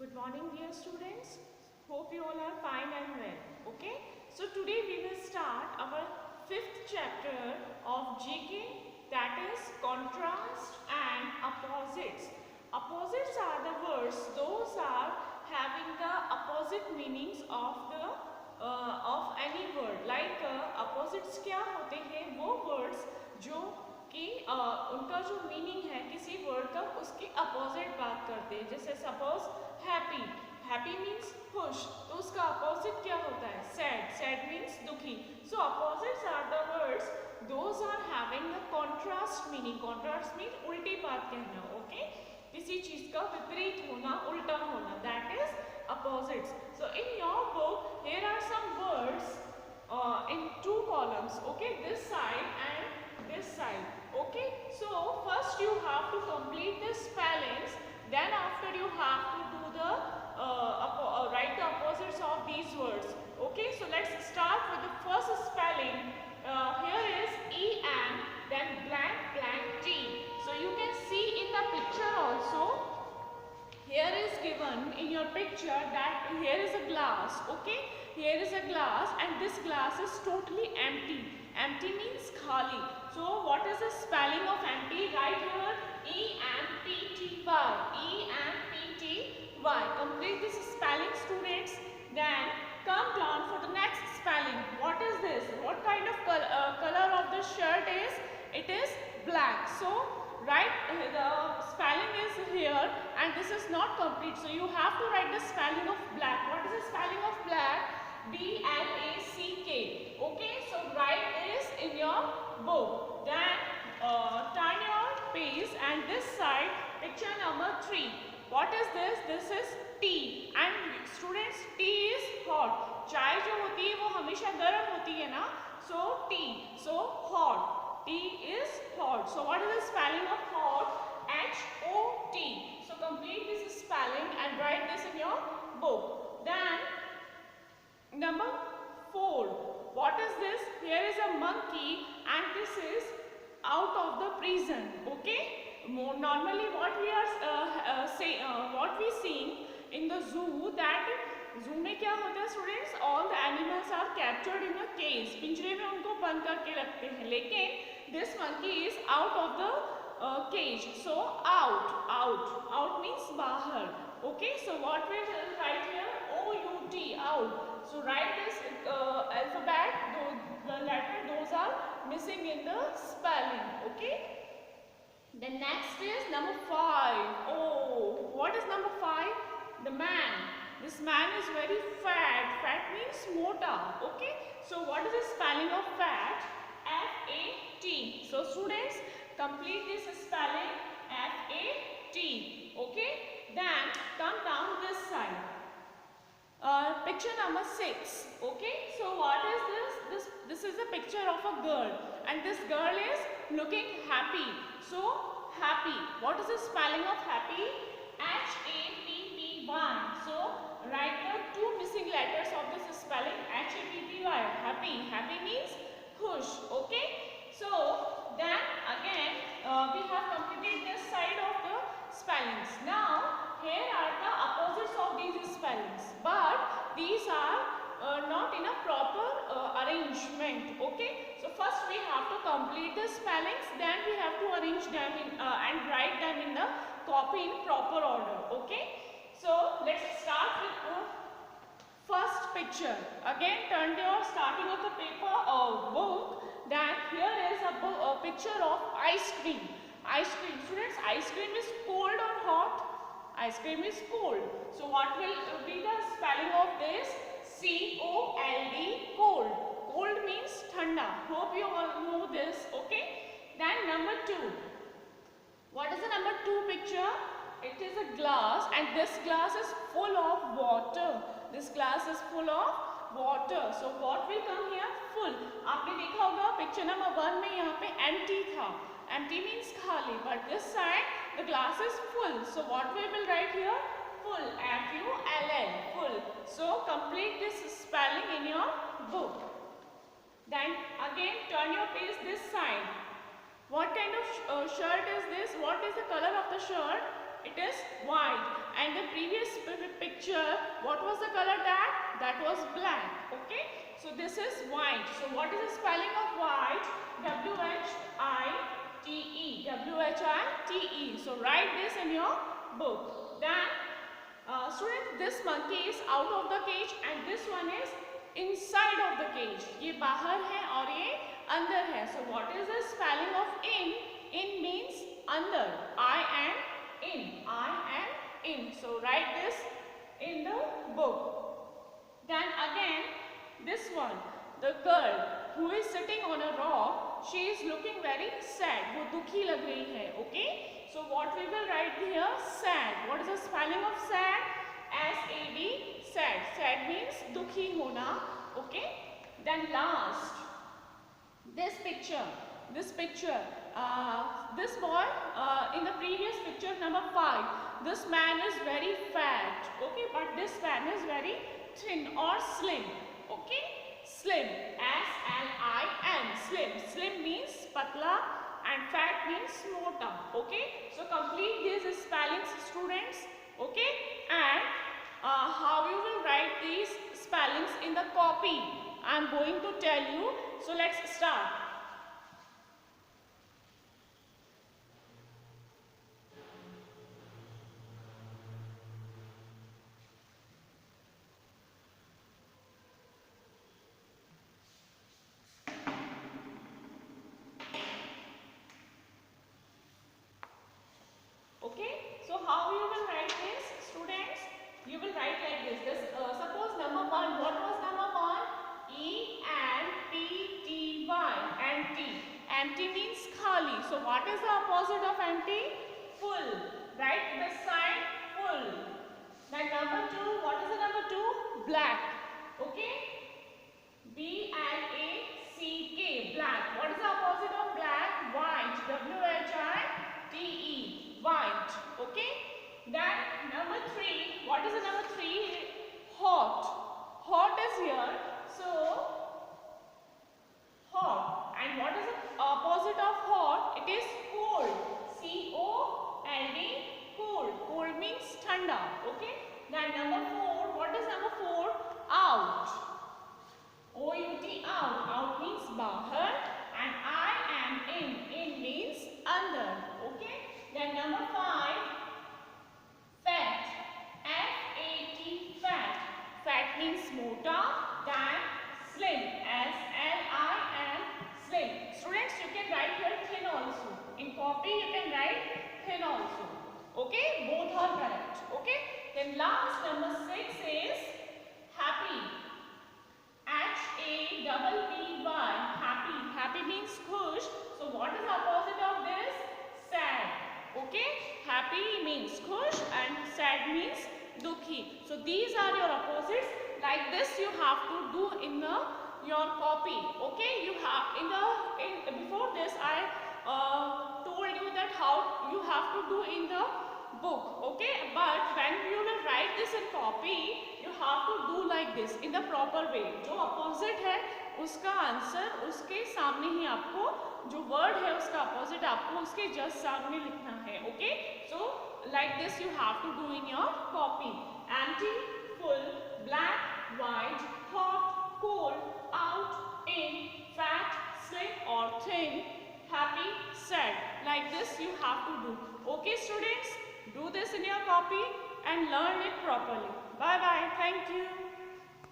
Good morning, dear students. Hope you all are fine and well. Okay. So today we will start our fifth chapter of GK, that is contrast and opposites. Opposites are the words; those are having the opposite meanings of any word. Like opposites क्या होते हैं? वो words जो कि उनका जो meaning है किसी वर्ड का उसकी अपोजिट बात करते हैं. जैसे सपोज हैप्पी. हैप्पी मीन्स खुश, तो उसका अपोजिट क्या होता है? सैड. सैड मीन्स दुखी. So opposites are the words those are having the contrast meaning. Contrast means उल्टी बात कहना. ओके, किसी चीज का विपरीत होना, उल्टा होना, that is opposites. So in your book here are some words in two columns. Okay, this side and this side. Okay, so first you have to complete the spellings, then after you have to do the write the opposites of these words. Okay, so let's start with the first spelling. Here is E and then blank blank T. So you can see in the picture also. Here is given in your picture that here is a glass. Okay, here is a glass and this glass is totally empty. Empty means khali. So what is the spelling of empty? Right here, E-M-P-T-Y. E-M-P-T-Y. Complete this spelling, students. Then come down for the next spelling. What is this? What kind of color of the shirt is? It is black. So right, the spelling is here and this is not complete, so you have to write the spelling of black. What is the spelling of black? B-L-A-C-K. Okay, so write this in your book. Then turn your page and this side, picture number 3. What is this? This is tea. And students, tea is hot. चाय जो होती है वो हमेशा गर्म होती है ना, so tea, so hot. Tea is hot. So what is the spelling of hot? H-O-T. So complete this spelling and write this in your book. Then number 4. What is this? Here is a monkey and this is out of the prison. Okay. Normally what we are what we seeing in the zoo, that जू में क्या होता है students? All the animals are captured in a cage. पिंजरे में उनको बंद करके रखते हैं, लेकिन this monkey is out of the cage. So out. Out. Out means बाहर. Okay, so what we will write here? O-U-T. Out. So write this alphabet. The letter those are missing in the spelling. Okay. The next is number 5. Oh, what is number 5? The man. This man is very fat. Fat means mota. Okay. So what is the spelling of fat? F-A-T. So students, complete this spelling. F-A-T. Okay. Then come down this side. Picture number 6. Okay. So what is this? This is a picture of a girl, and this girl is looking happy. So happy. What is the spelling of happy? H-A-P-P-Y. So write the two missing letters of this spelling. H-A-P-P-Y. Happy. Happy means khush. Okay. So then again we have completed this side of the spellings. Now here are the opposites of these spellings, but these are not in a proper arrangement. Okay. So first we have to complete the spellings, then we have to arrange them in, and write them in the copy in proper order. Okay. So let's start with the first picture. Again, turn your starting of the paper or book. Then here is a picture of ice cream. Ice cream. Students, ice cream is cold or hot? Ice cream is cold. So what will be the spelling of this? C-O-L-D. Cold. Cold means thanda. Hope you all know this. Okay. Then number 2. What is the number 2 picture? It is a glass and this glass is full of water. This glass is full of water. So what will come here? Full. आपने देखा होगा picture number 1 में यहाँ पे empty था. Empty means खाली, but this side the glass is full. So what we will write here? Full. F-U-L-L. Full. So complete this spelling in your book. Then again turn your page this side. What kind of shirt is this? What is the color of the shirt? It is white. And the previous picture, what was the color that? That was black. Okay. So this is white. So what is the spelling of white? W-H-I-T-E. W-H-I-T-E. So write this in your book. Then students, this monkey is out of the cage and this one is inside of the cage. ये बाहर है और ये अंदर है. So what is the spelling of in? In means under. I am in. I am in. So write this in the book. Then again, this one, the girl who is sitting on a rock, she is looking very sad. वो दुखी लग रही है. Okay. So what we will write here? Sad. What is the spelling of sad? S-A-D. Sad. Sad means dukhi hona. Okay. Then last, this picture. This boy in the previous picture number 5. This man is very fat. Okay. But this man is very thin or slim. Okay. Slim. S-L-I-M. Slim. Slim means patla. And fat means mota. Okay. So complete these spellings, students. Okay. And how you will write these spellings in the copy, I am going to tell you. So let's start. Okay, so how you will write this, students? You will write like this. Suppose number 1, what was number 1? E-N-T-T-Y. Empty. Empty means khali. So what is the opposite of empty? Full. Right? This side, full. Then number 2, what is the number 2? Black. Okay? B-L-A-C-K. Black. What is the opposite of black? White. W-H-I-T-E. White. Okay. Then number 3. What is the number 3? Hot. Hot is here. So hot. And what is the opposite of hot? It is cold. C-O-L-D. Cold. Cold means thanda. Okay. Then number 4. What is number 4? Out. O-U-T. Out. Out means bahar. And I am in. In means under. Okay. Then number 5, fat. F-A-T, fat. Fat means mota. Then slim. S-L-I-M, slim. Students, you can write here thin also. In copy, you can write thin also. Okay, both are correct. Okay. Then last, number 6 is happy. H-A-P-P-Y, happy. Happy means khush. So what is the opposite of this? Sad. Okay, happy means khush and sad means dukhi. So these are your opposites. Like this you have to do in your copy. Okay, you have before this I told you that how you have to do in the book. Okay, but when you will write this in copy, you have to do like this in the proper way. जो opposite है उसका answer उसके सामने ही आपको, जो word है उसका opposite आपको उसके जस्ट सामने लिखना है. Okay. So like this you have to do in your copy. Empty, full, black, white, hot, cold, out, in, fat, slim और thin, happy, sad. Like this you have to do. Okay students, do this in your copy and learn it properly. Bye bye. Thank you.